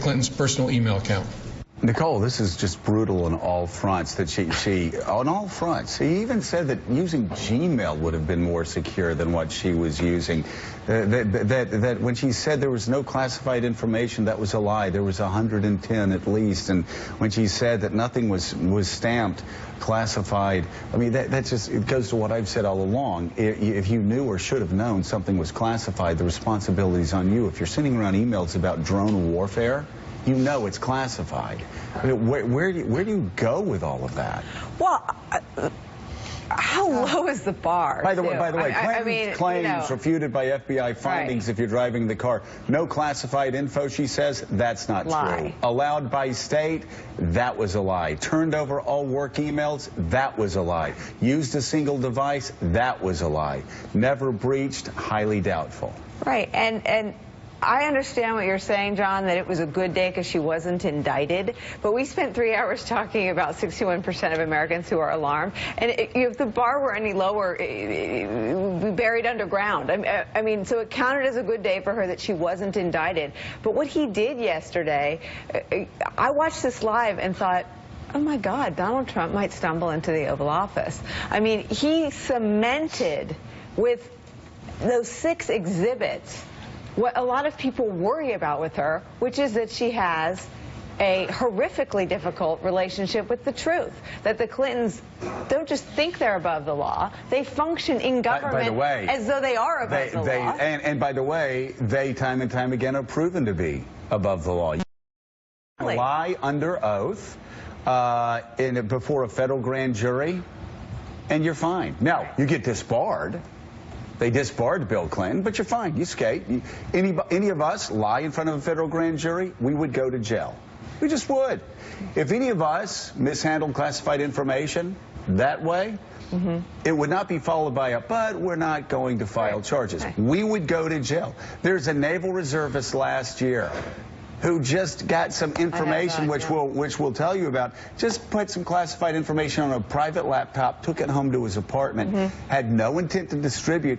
Clinton's personal email account. Nicole, this is just brutal on all fronts. On all fronts. He even said that using Gmail would have been more secure than what she was using. That when she said there was no classified information, that was a lie. There was 110 at least. And when she said that nothing was stamped classified, I mean, that just, it goes to what I've said all along. If you knew or should have known something was classified, the responsibility's on you. If you're sending around emails about drone warfare, you know it's classified. I mean, where do you go with all of that? Well, how low is the bar? By the way, Clinton's claims refuted by FBI findings. If you're driving the car, no classified info, she says, that's not true. Allowed by state, that was a lie. Turned over all work emails, that was a lie. Used a single device, that was a lie. Never breached, highly doubtful. Right, and I understand what you're saying, John, that it was a good day because she wasn't indicted. But we spent 3 hours talking about 61% of Americans who are alarmed. And if the bar were any lower, it would be buried underground. I mean, so it counted as a good day for her that she wasn't indicted. But what he did yesterday, I watched this live and thought, oh my God, Donald Trump might stumble into the Oval Office. I mean, he cemented with those 6 exhibits what a lot of people worry about with her, which is that she has a horrifically difficult relationship with the truth. That the Clintons don't just think they're above the law, they function in government as though they are above the law. And by the way, they time and time again are proven to be above the law. You lie under oath before a federal grand jury, and you're fine. Now, you get disbarred. They disbarred Bill Clinton, but you're fine. You skate. Any of us lie in front of a federal grand jury, we would go to jail. We just would. If any of us mishandled classified information that way, it would not be followed by a, but we're not going to file charges. We would go to jail. There's a naval reservist last year who just got some information, which we'll tell you about, just put some classified information on a private laptop, took it home to his apartment, had no intent to distribute,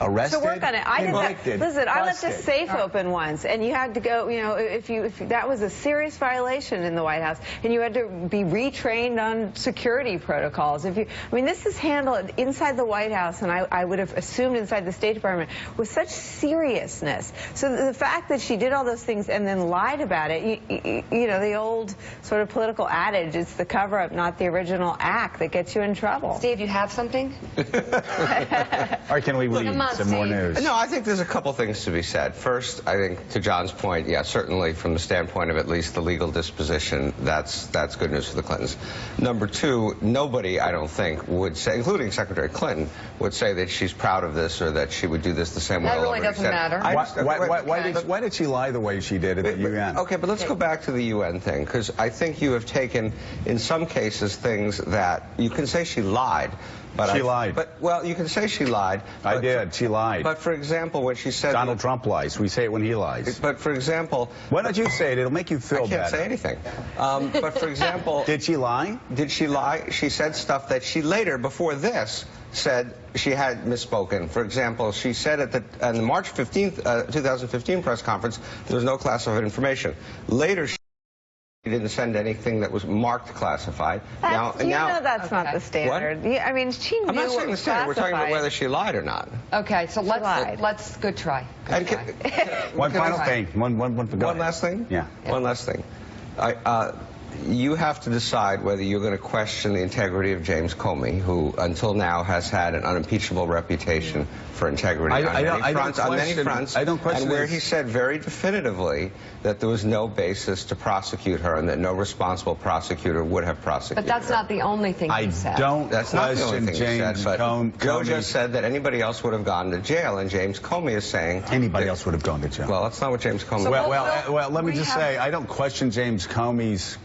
arrested, so work on it. Listen, I left a safe open once, and you had to go, you know, if that was a serious violation in the White House, and you had to be retrained on security protocols. I mean, this is handled inside the White House, and I would have assumed inside the State Department, with such seriousness. So the fact that she did all those things and then lied about it, you know, the old sort of political adage, it's the cover-up, not the original act, that gets you in trouble. Steve, you have something? All right, can we leave? Some more news. No, I think there's a couple things to be said. First, I think to John's point, yeah, certainly from the standpoint of at least the legal disposition, that's good news for the Clintons. Number two, nobody, I don't think, would say, including Secretary Clinton, would say that she's proud of this or that she would do this the same way. That really doesn't matter. Why did she lie the way she did at the UN? Okay, but let's go back to the UN thing, because I think you have taken, in some cases, things that you can say she lied. But she lied. Well, you can say she lied. I did. She lied. But, for example, when she said... Donald Trump lies. We say it when he lies. But, for example... Why don't you say it? It'll make you feel better. I can't say anything. But, for example... Did she lie? Did she lie? She said stuff that she later, before this, said she had misspoken. For example, she said at the March 15th, 2015 press conference, there was no classified information. Later, she didn't send anything that was marked classified. Now that's not the standard. What? I mean, she knew. I'm not saying the standard. We're talking about whether she lied or not. Okay, so let's good try. One final thing. One last thing. Yeah. One last thing. You have to decide whether you're going to question the integrity of James Comey, who until now has had an unimpeachable reputation for integrity on many fronts. I don't question and where he said very definitively that there was no basis to prosecute her and that no responsible prosecutor would have prosecuted her. But that's not the only thing he said. That's not the only thing he said, but Joe just said that anybody else would have gone to jail, and James Comey is saying... Anybody else would have gone to jail. Well, that's not what James Comey said. Well, let me just say, I don't question James Comey's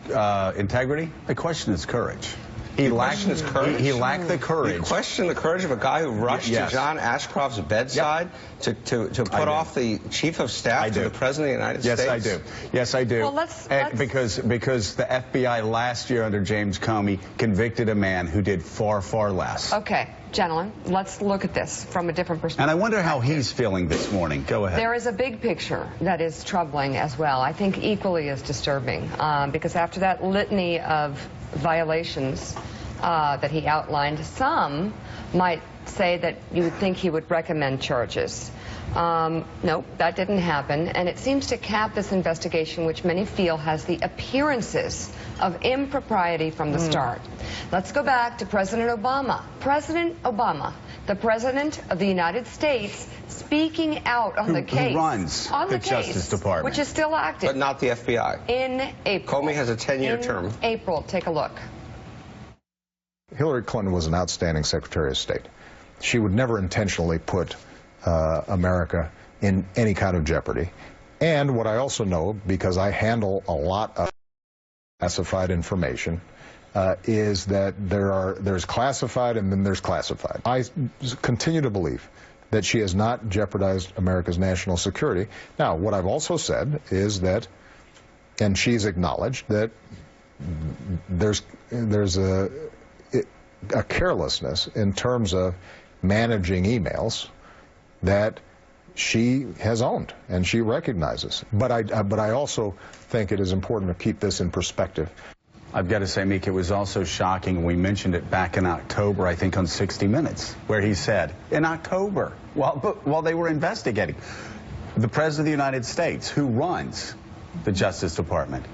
integrity. I question his courage. He lacked the courage. You question the courage of a guy who rushed to John Ashcroft's bedside to put off the chief of staff to the president of the United States? Yes, I do. Yes, I do. Well, because the FBI last year under James Comey convicted a man who did far, far less. Okay. gentlemen, let's look at this from a different perspective. And I wonder how he's feeling this morning. Go ahead. There is a big picture that is troubling as well. I think equally as disturbing, because after that litany of violations that he outlined, some might say that you would think he would recommend charges. Nope, that didn't happen, and it seems to cap this investigation, which many feel has the appearances of impropriety from the start. Let's go back to President Obama. President Obama, the President of the United States, speaking out on the case. Who runs the Justice Department. Which is still active. But not the FBI. In April. Comey has a 10-year term. In April, take a look. Hillary Clinton was an outstanding Secretary of State. She would never intentionally put America in any kind of jeopardy. And what I also know, because I handle a lot of classified information, is that there's classified and then there's classified. I continue to believe that she has not jeopardized America's national security. Now, what I've also said is that, and she's acknowledged, that there's a carelessness in terms of managing emails that she has owned and she recognizes. But I also think it is important to keep this in perspective. I've got to say, Meek, it was also shocking. We mentioned it back in October, I think, on 60 Minutes, where he said, in October, while they were investigating, the President of the United States, who runs the Justice Department,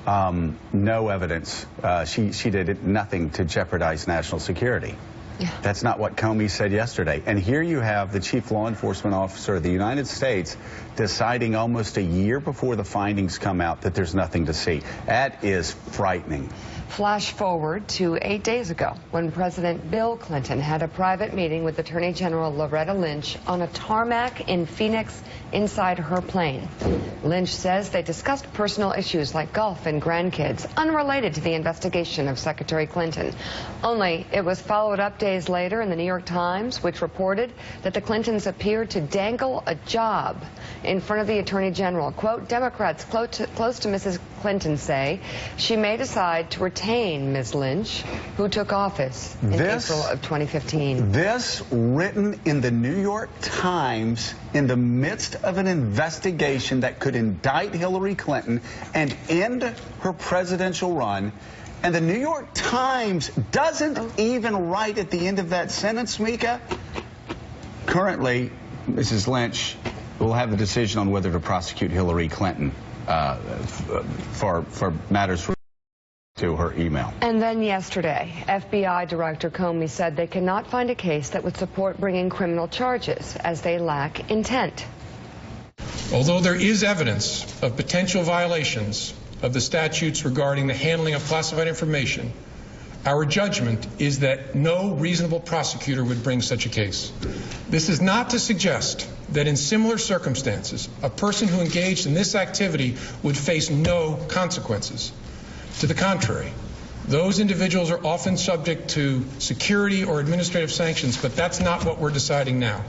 no evidence. She did nothing to jeopardize national security. Yeah. That's not what Comey said yesterday. And here you have the chief law enforcement officer of the United States deciding almost a year before the findings come out that there's nothing to see. That is frightening. Flash forward to 8 days ago when President Bill Clinton had a private meeting with Attorney General Loretta Lynch on a tarmac in Phoenix inside her plane. Lynch says they discussed personal issues like golf and grandkids, unrelated to the investigation of Secretary Clinton. Only it was followed up days later in the New York Times, which reported that the Clintons appeared to dangle a job in front of the Attorney General. Quote, Democrats close to Mrs. Clinton say she may decide to retain Ms. Lynch, who took office in April of 2015. This written in the New York Times in the midst of an investigation that could indict Hillary Clinton and end her presidential run. And the New York Times doesn't even write at the end of that sentence, Mika. Currently, Mrs. Lynch will have the decision on whether to prosecute Hillary Clinton for matters to her email. And then yesterday, FBI Director Comey said they cannot find a case that would support bringing criminal charges as they lack intent. Although there is evidence of potential violations of the statutes regarding the handling of classified information, our judgment is that no reasonable prosecutor would bring such a case. This is not to suggest that in similar circumstances, a person who engaged in this activity would face no consequences. To the contrary, those individuals are often subject to security or administrative sanctions, but that's not what we're deciding now.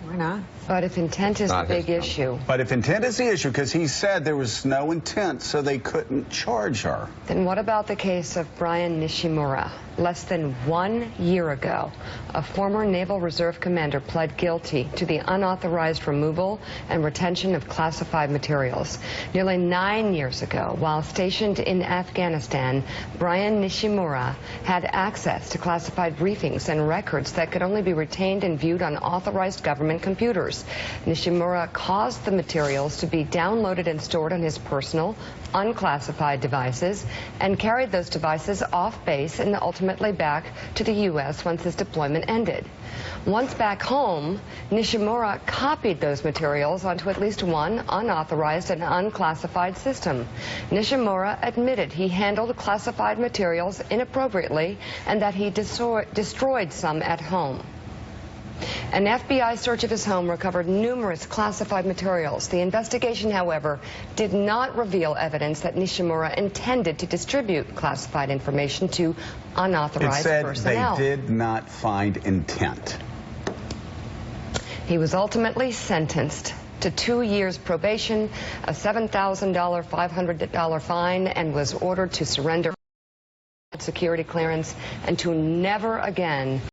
Why not? But if intent is the big issue. But if intent is the issue, because he said there was no intent, so they couldn't charge her. Then what about the case of Brian Nishimura? Less than 1 year ago, a former Naval Reserve commander pled guilty to the unauthorized removal and retention of classified materials. Nearly 9 years ago, while stationed in Afghanistan, Brian Nishimura had access to classified briefings and records that could only be retained and viewed on authorized government computers. Nishimura caused the materials to be downloaded and stored on his personal, unclassified devices and carried those devices off base and ultimately back to the U.S. once his deployment ended. Once back home, Nishimura copied those materials onto at least one unauthorized and unclassified system. Nishimura admitted he handled classified materials inappropriately and that he destroyed some at home. An FBI search of his home recovered numerous classified materials. The investigation, however, did not reveal evidence that Nishimura intended to distribute classified information to unauthorized personnel. It said they did not find intent. He was ultimately sentenced to 2 years probation, a $7,000 $500 fine, and was ordered to surrender security clearance and to never again